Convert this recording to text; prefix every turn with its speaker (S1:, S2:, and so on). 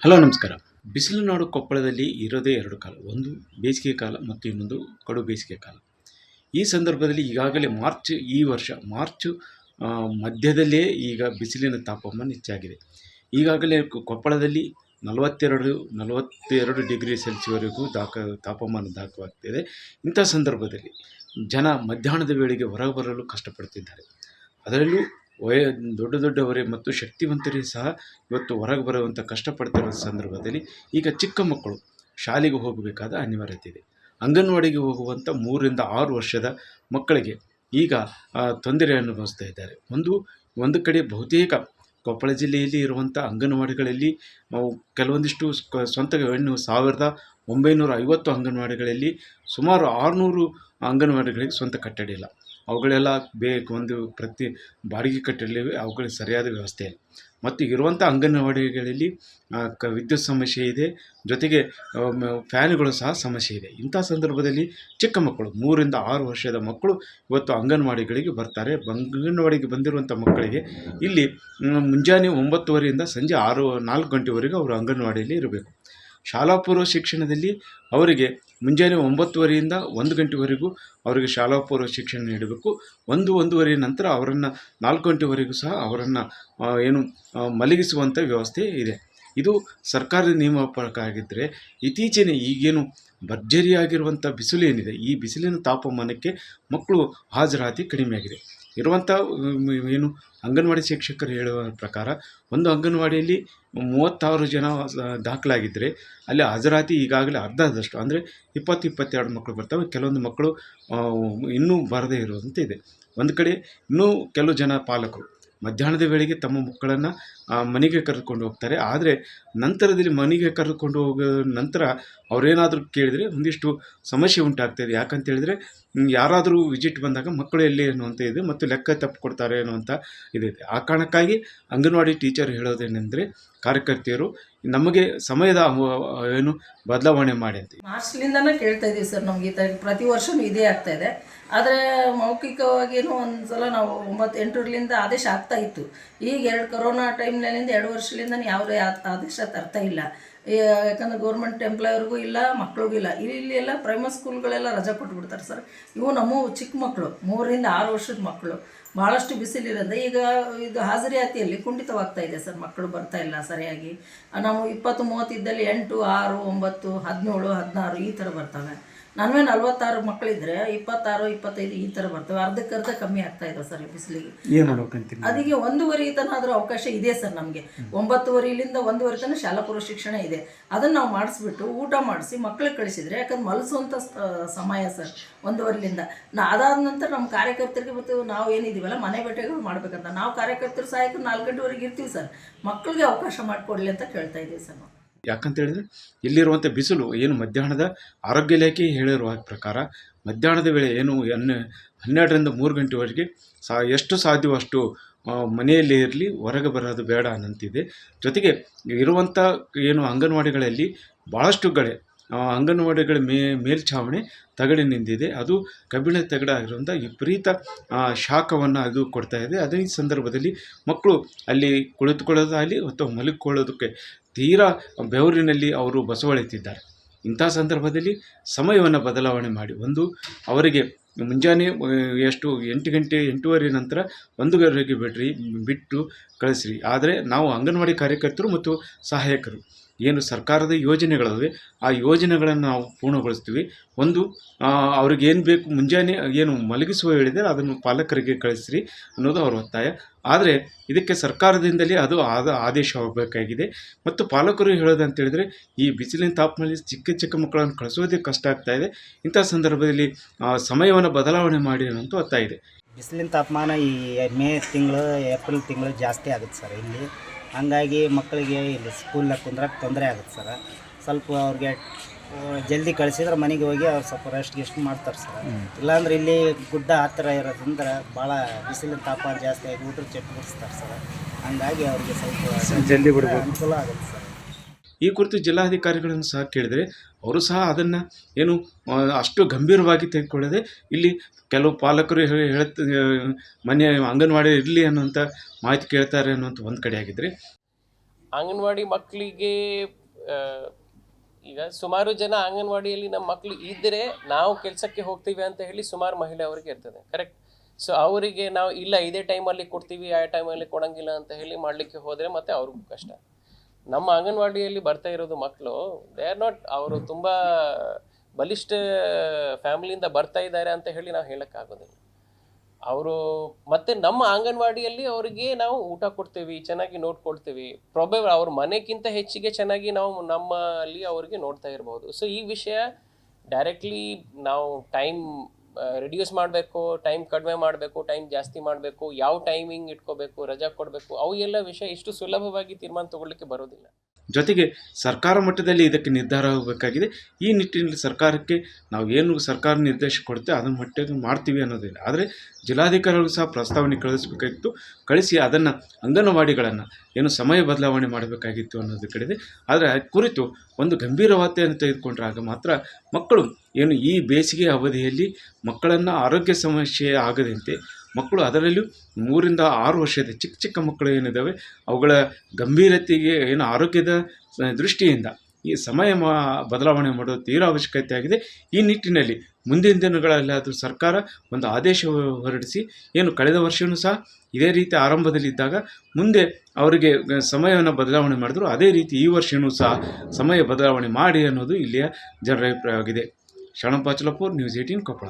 S1: Hello ನಮಸ್ಕಾರ. ಬಿಸಿಲು ನಾಡು ಕೊಪ್ಪಳದಲ್ಲಿ ಇರೋದೇ 2 ಕಾಲ. ಒಂದು ಬೇಸಿಗೆ ಕಾಲ ಮತ್ತು ಇನ್ನೊಂದು ಕಡು ಬೇಸಿಗೆ ಕಾಲ. ಈ ಸಂದರ್ಭದಲ್ಲಿ ಈಗಾಗಲೇ ಈ ವರ್ಷ ಮಾರ್ಚ್ ಮಧ್ಯದಲ್ಲೇ ಈಗ ಬಿಸಿಲಿನ ತಾಪಮಾನ ಹೆಚ್ಚಾಗಿದೆ. ಈಗಾಗಲೇ ಕೊಪ್ಪಳದಲ್ಲಿ 42 ಡಿಗ್ರಿ ಸೆಲ್ಸಿಯವರೆಗೂ ತಾಪಮಾನ ದಾಖಲಾಗ್ತಿದೆ. ಇಂಥ ಸಂದರ್ಭದಲ್ಲಿ ಜನ ಮಧ್ಯಾಹ್ನದ ವೇಳೆಗೆ ಹೊರಗೆ ಬರಲು ಕಷ್ಟಪಡ್ತಿದ್ದಾರೆ. ಅದರಲ್ಲೂ ದೊಡ್ಡವರೇ ಮತ್ತು ಶಕ್ತಿವಂತರೇ ಸಹ ಇವತ್ತು ಹೊರಗೆ ಬರುವಂಥ ಕಷ್ಟಪಡ್ತಿರೋ ಸಂದರ್ಭದಲ್ಲಿ ಈಗ ಚಿಕ್ಕ ಮಕ್ಕಳು ಶಾಲೆಗೆ ಹೋಗಬೇಕಾದ ಅನಿವಾರ್ಯತೆ ಇದೆ. ಅಂಗನವಾಡಿಗೆ ಹೋಗುವಂಥ 3 ರಿಂದ 6 ವರ್ಷದ ಮಕ್ಕಳಿಗೆ ಈಗ ತೊಂದರೆ ಅನುಭವಿಸ್ತಾ ಇದ್ದಾರೆ. ಒಂದು ಕಡೆ ಬಹುತೇಕ ಕೊಪ್ಪಳ ಜಿಲ್ಲೆಯಲ್ಲಿ ಇರುವಂಥ ಅಂಗನವಾಡಿಗಳಲ್ಲಿ ಕೆಲವೊಂದಿಷ್ಟು ಸ್ವಂತ 1950 ಅಂಗನವಾಡಿಗಳಲ್ಲಿ ಸುಮಾರು 600 ಅಂಗನವಾಡಿಗಳಿಗೆ ಸ್ವಂತ ಕಟ್ಟಡ ಇಲ್ಲ. ಅವುಗಳೆಲ್ಲ ಪ್ರತಿ ಬಾಡಿಗೆ ಕಟ್ಟಡಗಳಿವೆ. ಅವುಗಳಿಗೆ ಸರಿಯಾದ ವ್ಯವಸ್ಥೆ ಇಲ್ಲ. ಮತ್ತು ಇರುವಂಥ ಅಂಗನವಾಡಿಗಳಲ್ಲಿ ವಿದ್ಯುತ್ ಸಮಸ್ಯೆ ಇದೆ, ಜೊತೆಗೆ ಫ್ಯಾನ್ಗಳು ಸಹ ಸಮಸ್ಯೆ ಇದೆ. ಇಂಥ ಸಂದರ್ಭದಲ್ಲಿ ಚಿಕ್ಕ ಮಕ್ಕಳು 3 ರಿಂದ 6 ವರ್ಷದ ಮಕ್ಕಳು ಇವತ್ತು ಅಂಗನವಾಡಿಗಳಿಗೆ ಬರ್ತಾರೆ. ಅಂಗನವಾಡಿಗೆ ಬಂದಿರುವಂಥ ಮಕ್ಕಳಿಗೆ ಇಲ್ಲಿ ಮುಂಜಾನೆ 9:30ಯಿಂದ ಸಂಜೆ 4 ಗಂಟೆವರೆಗೂ ಅವರು ಅಂಗನವಾಡಿಯಲ್ಲಿ ಇರಬೇಕು. ಶಾಲಾ ಪೂರ್ವ ಶಿಕ್ಷಣದಲ್ಲಿ ಅವರಿಗೆ ಮುಂಜಾನೆ 9:30ಯಿಂದ 1 ಗಂಟೆವರೆಗೂ ಅವರಿಗೆ ಶಾಲಾ ಪೂರ್ವ ಶಿಕ್ಷಣ ನೀಡಬೇಕು. 1-1:30 ನಂತರ ಅವರನ್ನು 4 ಗಂಟೆವರೆಗೂ ಸಹ ಅವರನ್ನು ಮಲಗಿಸುವಂಥ ವ್ಯವಸ್ಥೆ ಇದೆ. ಇದು ಸರ್ಕಾರದ ನಿಯಮ ಪ್ರಕಾರ ಆಗಿದ್ದರೆ ಈಗೇನು ಭರ್ಜರಿಯಾಗಿರುವಂಥ ಬಿಸಿಲು ಏನಿದೆ, ಈ ಬಿಸಿಲಿನ ತಾಪಮಾನಕ್ಕೆ ಮಕ್ಕಳು ಹಾಜರಾತಿ ಕಡಿಮೆಯಾಗಿದೆ. ಇರುವಂಥ ಅಂಗನವಾಡಿ ಶಿಕ್ಷಕರು ಹೇಳುವ ಪ್ರಕಾರ ಒಂದು ಅಂಗನವಾಡಿಯಲ್ಲಿ 36 ಜನ ದಾಖಲಾಗಿದ್ದರೆ ಅಲ್ಲಿ ಹಾಜರಾತಿ ಈಗಾಗಲೇ ಅರ್ಧದಷ್ಟು ಅಂದರೆ 20-22 ಮಕ್ಕಳು ಬರ್ತವೆ. ಕೆಲವೊಂದು ಮಕ್ಕಳು ಇನ್ನೂ ಬರದೇ ಇರುವಂತೆ ಇದೆ. ಒಂದು ಕಡೆ ಇನ್ನೂ ಕೆಲವು ಜನ ಪಾಲಕರು ಮಧ್ಯಾಹ್ನದ ವೇಳೆಗೆ ತಮ್ಮ ಮಕ್ಕಳನ್ನು ಮನೆಗೆ ಕರೆದುಕೊಂಡು ಹೋಗ್ತಾರೆ. ಆದರೆ ನಂತರದಲ್ಲಿ ಮನೆಗೆ ಕರೆದುಕೊಂಡು ಹೋಗೋ ನಂತರ ಅವರೇನಾದರೂ ಕೇಳಿದರೆ ಒಂದಿಷ್ಟು ಸಮಸ್ಯೆ ಉಂಟಾಗ್ತಾಯಿದೆ. ಯಾಕಂತೇಳಿದರೆ ಯಾರಾದರೂ ವಿಸಿಟ್ ಬಂದಾಗ ಮಕ್ಕಳು ಎಲ್ಲಿ ಅನ್ನುವಂಥ ಇದೆ ಮತ್ತು ಲೆಕ್ಕ ತಪ್ಪು ಕೊಡ್ತಾರೆ ಅನ್ನುವಂಥ ಇದೆ. ಆ ಕಾರಣಕ್ಕಾಗಿ ಅಂಗನವಾಡಿ ಟೀಚರ್ ಹೇಳೋದೇನೆಂದರೆ ಕಾರ್ಯಕರ್ತೆಯರು ನಮಗೆ ಸಮಯದ ಬದಲಾವಣೆ ಮಾಡಿ ಅಂತ
S2: ಮಾರ್ಚ್ಲಿಂದನೇ ಕೇಳ್ತಾ ಇದ್ದೀವಿ ಸರ್. ನಮಗೆ ಪ್ರತಿ ವರ್ಷವೂ ಇದೇ ಆಗ್ತಾಯಿದೆ. ಆದರೆ ಮೌಖಿಕವಾಗಿಯೂ ಒಂದು ಸಲ ನಾವು 9-8ರಿಂದ ಆದೇಶ ಆಗ್ತಾ ಇತ್ತು. ಈಗ ಕೊರೋನಾ ಟೈಮ್ನಲ್ಲಿಂದ 2 ವರ್ಷದಿಂದ ಯಾವುದೇ ಆದೇಶ ತರ್ತಾ ಇಲ್ಲ. ಯಾಕಂದರೆ ಗೌರ್ಮೆಂಟ್ ಎಂಪ್ಲಾಯರ್ಗೂ ಇಲ್ಲ, ಮಕ್ಳಿಗೂ ಇಲ್ಲ. ಇಲ್ಲಿ ಎಲ್ಲ ಪ್ರೈಮರಿ ಸ್ಕೂಲ್ಗಳೆಲ್ಲ ರಜೆ ಕೊಟ್ಬಿಡ್ತಾರೆ ಸರ್. ಇವು ನಮ್ಮ ಚಿಕ್ಕ ಮಕ್ಕಳು 3 ರಿಂದ 6 ವರ್ಷದ ಮಕ್ಕಳು ಭಾಳಷ್ಟು ಬಿಸಿಲಿರೋದು. ಈಗ ಇದು ಹಾಜರಾತಿಯಲ್ಲಿ ಕುಂಠಿತವಾಗ್ತಾ ಇದೆ ಸರ್. ಮಕ್ಕಳು ಬರ್ತಾ ಇಲ್ಲ ಸರಿಯಾಗಿ. ನಾವು 20-30 ಇದ್ದಲ್ಲಿ 8, 6, 9, 17, 16 ಈ ಥರ ಬರ್ತವೆ. ನನ್ವೇ 46 ಮಕ್ಕಳಿದ್ರೆ 26, 25 ಈ ಥರ ಬರ್ತವೆ. ಅರ್ಧಕ್ಕರ್ಧ ಕಮ್ಮಿ ಆಗ್ತಾ ಇದೆ ಸರ್ ಬಿಸಿಲಿಗೆ. ಅದಕ್ಕೆ 1:30 ತನಕ ಅವಕಾಶ ಇದೆ ಸರ್ ನಮಗೆ. 9:30ರಿಂದ 1:30 ತನಕ ಶಾಲಾ ಪೂರ್ವ ಶಿಕ್ಷಣ ಇದೆ. ಅದನ್ನು ನಾವು ಮಾಡಿಸ್ಬಿಟ್ಟು ಊಟ ಮಾಡಿಸಿ ಮಕ್ಕಳಿಗೆ ಕಳಿಸಿದರೆ, ಯಾಕಂದ್ರೆ ಮಲಸುವಂಥ ಸಮಯ ಸರ್ 1:30ರಿಂದ. ಅದಾದ ನಂತರ ನಮ್ಮ ಕಾರ್ಯಕರ್ತರಿಗೆ ಮತ್ತು ನಾವು ಏನಿದ್ದೀವಲ್ಲ ಮನೆ ಭೇಟಿಗಳು ಮಾಡಬೇಕಂತ ನಾವು ಕಾರ್ಯಕರ್ತರು ಸಹಾಯಕರು 4 ಗಂಟೆವರೆಗೆ ಇರ್ತೀವಿ ಸರ್. ಮಕ್ಕಳಿಗೆ ಅವಕಾಶ ಮಾಡಿಕೊಡ್ಲಿ ಅಂತ ಕೇಳ್ತಾ ಇದ್ದೀವಿ ಸರ್ ನಾವು.
S1: ಯಾಕಂತೇಳಿದರೆ ಇಲ್ಲಿರುವಂಥ ಬಿಸಿಲು ಮಧ್ಯಾಹ್ನದ ಆರೋಗ್ಯ ಇಲಾಖೆ ಹೇಳಿರುವ ಪ್ರಕಾರ ಮಧ್ಯಾಹ್ನದ ವೇಳೆ 12ರಿಂದ 3 ಗಂಟೆವರೆಗೆ ಎಷ್ಟು ಸಾಧ್ಯವೋ ಅಷ್ಟು ಮನೆಯಲ್ಲೇ ಇರಲಿ, ಹೊರಗೆ ಬರೋದು ಬೇಡ ಅನ್ನಂತಿದೆ. ಜೊತೆಗೆ ಇರುವಂಥ ಅಂಗನವಾಡಿಗಳಲ್ಲಿ ಭಾಳಷ್ಟು ಅಂಗನವಾಡಿಗಳ ಮೇಲ್ಛಾವಣಿ ತಗಡಿನಿಂದಿದೆ. ಅದು ಕಬ್ಬಿಣ ತಗಡಾಗಿರುವಂಥ ವಿಪರೀತ ಶಾಖವನ್ನು ಅದು ಕೊಡ್ತಾ ಇದೆ. ಅದೇ ಸಂದರ್ಭದಲ್ಲಿ ಮಕ್ಕಳು ಅಲ್ಲಿ ಕುಳಿತುಕೊಳ್ಳೋದಾಗಲಿ ಅಥವಾ ಮಲಗಿಕೊಳ್ಳೋದಕ್ಕೆ ತೀರಾ ಬೆವರಿನಲ್ಲಿ ಅವರು ಬಸವಳಿತಿದ್ದಾರೆ. ಇಂಥ ಸಂದರ್ಭದಲ್ಲಿ ಸಮಯವನ್ನು ಬದಲಾವಣೆ ಮಾಡಿ ಅವರಿಗೆ ಮುಂಜಾನೆ 8 ಗಂಟೆ 8:30 ನಂತರ 1 ಗಂಟೆಗೆ ಬಿಟ್ಟು ಕಳಿಸ್ರಿ. ಆದರೆ ನಾವು ಅಂಗನವಾಡಿ ಕಾರ್ಯಕರ್ತರು ಮತ್ತು ಸಹಾಯಕರು ಸರ್ಕಾರದ ಯೋಜನೆಗಳಿವೆ, ಆ ಯೋಜನೆಗಳನ್ನು ನಾವು ಪೂರ್ಣಗೊಳಿಸ್ತೀವಿ. ಅವ್ರಿಗೆ ಬೇಕು ಮುಂಜಾನೆ ಮಲಗಿಸುವ ಹೇಳಿದರೆ ಅದನ್ನು ಪಾಲಕರಿಗೆ ಕಳಿಸ್ರಿ ಅನ್ನೋದು ಅವ್ರ ಒತ್ತಾಯ. ಆದರೆ ಇದಕ್ಕೆ ಸರ್ಕಾರದಿಂದಲೇ ಅದು ಆದೇಶ ಹೋಗಬೇಕಾಗಿದೆ. ಮತ್ತು ಪಾಲಕರು ಹೇಳೋದಂತೇಳಿದರೆ ಈ ಬಿಸಿಲಿನ ತಾಪಮಾನದಲ್ಲಿ ಚಿಕ್ಕ ಮಕ್ಕಳನ್ನು ಕಳಿಸೋದೇ ಕಷ್ಟ ಆಗ್ತಾಯಿದೆ. ಇಂಥ ಸಂದರ್ಭದಲ್ಲಿ ಸಮಯವನ್ನು ಬದಲಾವಣೆ ಮಾಡಿ ಅನ್ನೋಂಥ ಒತ್ತಾಯ ಇದೆ.
S3: ಬಿಸಿಲಿನ ತಾಪಮಾನ ಈ ಮೇ ತಿಂಗಳು, ಏಪ್ರಿಲ್ ತಿಂಗಳು ಜಾಸ್ತಿ ಆಗುತ್ತೆ ಸರ್ ಇಲ್ಲಿ. ಹಂಗಾಗಿ ಮಕ್ಕಳಿಗೆ ಇಲ್ಲಿ ಸ್ಕೂಲ್ನಾಗ ಕುಂದ್ರಕ್ಕೆ ತೊಂದರೆ ಆಗುತ್ತೆ ಸರ್. ಸ್ವಲ್ಪ ಅವ್ರಿಗೆ ಜಲ್ದಿ ಕಳಿಸಿದ್ರೆ ಮನೆಗೆ ಹೋಗಿ ಅವ್ರು ಸ್ವಲ್ಪ ರೆಸ್ಟ್ ಮಾಡ್ತಾರೆ ಸರ್. ಇಲ್ಲಾಂದ್ರೆ ಇಲ್ಲಿ ಗುಡ್ಡ ಹತ್ತಿರ ಇರೋದ್ರಿಂದ ಭಾಳ ಬಿಸಿಲಿನ ತಾಪಮಾನ ಜಾಸ್ತಿ ಆಗಿ ಊಟ ಬಿಡಿಸ್ತಾರೆ ಸರ್. ಹಂಗಾಗಿ ಅವ್ರಿಗೆ ಸ್ವಲ್ಪ
S1: ಜಲ್ದಿ ಬಿಡಬೇಕು,
S3: ಅನುಕೂಲ ಆಗುತ್ತೆ ಸರ್.
S1: ಈ ಕುರಿತು ಜಿಲ್ಲಾಧಿಕಾರಿಗಳನ್ನು ಸಹ ಕೇಳಿದರೆ ಅವರು ಸಹ ಅದನ್ನು ಅಷ್ಟು ಗಂಭೀರವಾಗಿ ತೆಗೆದುಕೊಳ್ಳದೆ ಇಲ್ಲಿ ಕೆಲವು ಪಾಲಕರು ಮನೆ ಅಂಗನವಾಡಿ ಇರಲಿ ಅನ್ನೋಂಥ ಮಾಹಿತಿ ಕೇಳ್ತಾರೆ ಅನ್ನೋಂಥ ಒಂದು ಕಡೆ ಆಗಿದ್ದರೆ,
S4: ಅಂಗನವಾಡಿ ಮಕ್ಕಳಿಗೆ ಈಗ ಸುಮಾರು ಜನ ಅಂಗನವಾಡಿಯಲ್ಲಿ ನಮ್ಮ ಮಕ್ಕಳು ಇದ್ದರೆ ನಾವು ಕೆಲಸಕ್ಕೆ ಹೋಗ್ತೀವಿ ಅಂತ ಹೇಳಿ ಸುಮಾರು ಮಹಿಳೆಯರಿಗೆ ಇರ್ತದೆ, ಕರೆಕ್ಟ್. ಸೊ ಅವರಿಗೆ ನಾವು ಇಲ್ಲ ಇದೇ ಟೈಮಲ್ಲಿ ಕೊಡ್ತೀವಿ, ಆ ಟೈಮಲ್ಲಿ ಕೊಡಂಗಿಲ್ಲ ಅಂತ ಹೇಳಿ ಮಾಡಲಿಕ್ಕೆ ಹೋದರೆ ಮತ್ತೆ ಅವ್ರಿಗೂ ಕಷ್ಟ. ನಮ್ಮ ಅಂಗನವಾಡಿಯಲ್ಲಿ ಬರ್ತಾ ಇರೋದು ಮಕ್ಕಳು ದೇ ಆರ್ ನಾಟ್, ಅವರು ತುಂಬ ಬಲಿಷ್ಠ ಫ್ಯಾಮಿಲಿಯಿಂದ ಬರ್ತಾ ಇದ್ದಾರೆ ಅಂತ ಹೇಳಿ ನಾವು ಹೇಳೋಕ್ಕಾಗೋದಿಲ್ಲ. ಅವರು ಮತ್ತೆ ನಮ್ಮ ಅಂಗನವಾಡಿಯಲ್ಲಿ ಅವರಿಗೆ ನಾವು ಊಟ ಕೊಡ್ತೀವಿ, ಚೆನ್ನಾಗಿ ನೋಡ್ಕೊಳ್ತೀವಿ, ಪ್ರಾಬೆಬಲ್ ಅವ್ರ ಮನೆಗಿಂತ ಹೆಚ್ಚಿಗೆ ಚೆನ್ನಾಗಿ ನಾವು ನಮ್ಮಲ್ಲಿ ಅವರಿಗೆ ನೋಡ್ತಾ ಇರ್ಬೋದು. ಸೊ ಈ ವಿಷಯ ಡೈರೆಕ್ಟ್ಲಿ ನಾವು ಟೈಮ್ ರಿಡ್ಯೂಸ್ ಮಾಡಬೇಕು, ಟೈಮ್ ಕಡಿಮೆ ಮಾಡಬೇಕು, ಟೈಮ್ ಜಾಸ್ತಿ ಮಾಡಬೇಕು, ಯಾವ ಟೈಮಿಂಗ್ ಇಟ್ಕೋಬೇಕು, ರಜಾ ಕೊಡಬೇಕು, ಅವು ಎಲ್ಲ ವಿಷಯ ಇಷ್ಟು ಸುಲಭವಾಗಿ ತೀರ್ಮಾನ ತಗೊಳ್ಳಿಕ್ಕೆ ಬರೋದಿಲ್ಲ.
S1: ಜೊತೆಗೆ ಸರ್ಕಾರ ಮಟ್ಟದಲ್ಲಿ ಇದಕ್ಕೆ ನಿರ್ಧಾರ ಆಗಬೇಕಾಗಿದೆ. ಈ ನಿಟ್ಟಿನಲ್ಲಿ ಸರ್ಕಾರಕ್ಕೆ ನಾವು ಏನು ಸರ್ಕಾರ ನಿರ್ದೇಶ ಕೊಡುತ್ತೆ ಅದನ್ನು ಮಟ್ಟಿಗೆ ಮಾಡ್ತೀವಿ ಅನ್ನೋದಿಲ್ಲ. ಆದರೆ ಜಿಲ್ಲಾಧಿಕಾರಿಗಳು ಸಹ ಪ್ರಸ್ತಾವನೆ ಕಳಿಸಬೇಕಾಗಿತ್ತು, ಕಳಿಸಿ ಅದನ್ನು ಅಂಗನವಾಡಿಗಳನ್ನು ಏನು ಸಮಯ ಬದಲಾವಣೆ ಮಾಡಬೇಕಾಗಿತ್ತು ಅನ್ನೋದು ಕಡೆದೆ. ಆದರೆ ಕುರಿತು ಒಂದು ಗಂಭೀರವಾತೆಯನ್ನು ತೆಗೆದುಕೊಂಡ್ರಾಗ ಮಾತ್ರ ಮಕ್ಕಳು ಏನು ಈ ಬೇಸಿಗೆ ಅವಧಿಯಲ್ಲಿ ಮಕ್ಕಳನ್ನು ಆರೋಗ್ಯ ಸಮಸ್ಯೆ ಆಗದಂತೆ, ಮಕ್ಕಳು ಅದರಲ್ಲೂ 3 ರಿಂದ 6 ವರ್ಷದ ಚಿಕ್ಕ ಚಿಕ್ಕ ಮಕ್ಕಳು ಏನಿದ್ದಾವೆ ಅವುಗಳ ಗಂಭೀರತೆಗೆ ಏನು ಆರೋಗ್ಯದ ದೃಷ್ಟಿಯಿಂದ ಈ ಸಮಯ ಬದಲಾವಣೆ ಮಾಡೋದು ತೀರಾ ಅವಶ್ಯಕತೆ ಆಗಿದೆ. ಈ ನಿಟ್ಟಿನಲ್ಲಿ ಮುಂದಿನ ದಿನಗಳಲ್ಲಾದರೂ ಸರ್ಕಾರ ಒಂದು ಆದೇಶ ಹೊರಡಿಸಿ, ಏನು ಕಳೆದ ವರ್ಷವೂ ಸಹ ಇದೇ ರೀತಿ ಆರಂಭದಲ್ಲಿದ್ದಾಗ ಮುಂದೆ ಅವರಿಗೆ ಸಮಯವನ್ನು ಬದಲಾವಣೆ ಮಾಡಿದ್ರು, ಅದೇ ರೀತಿ ಈ ವರ್ಷವೂ ಸಹ ಸಮಯ ಬದಲಾವಣೆ ಮಾಡಿ ಅನ್ನೋದು ಇಲ್ಲಿಯ ಜನರ ಅಭಿಪ್ರಾಯವಾಗಿದೆ. ಶರಣಪ್ಪ ಚಲಪೂರ್, ನ್ಯೂಸ್ 18 ಕೊಪ್ಪಳ.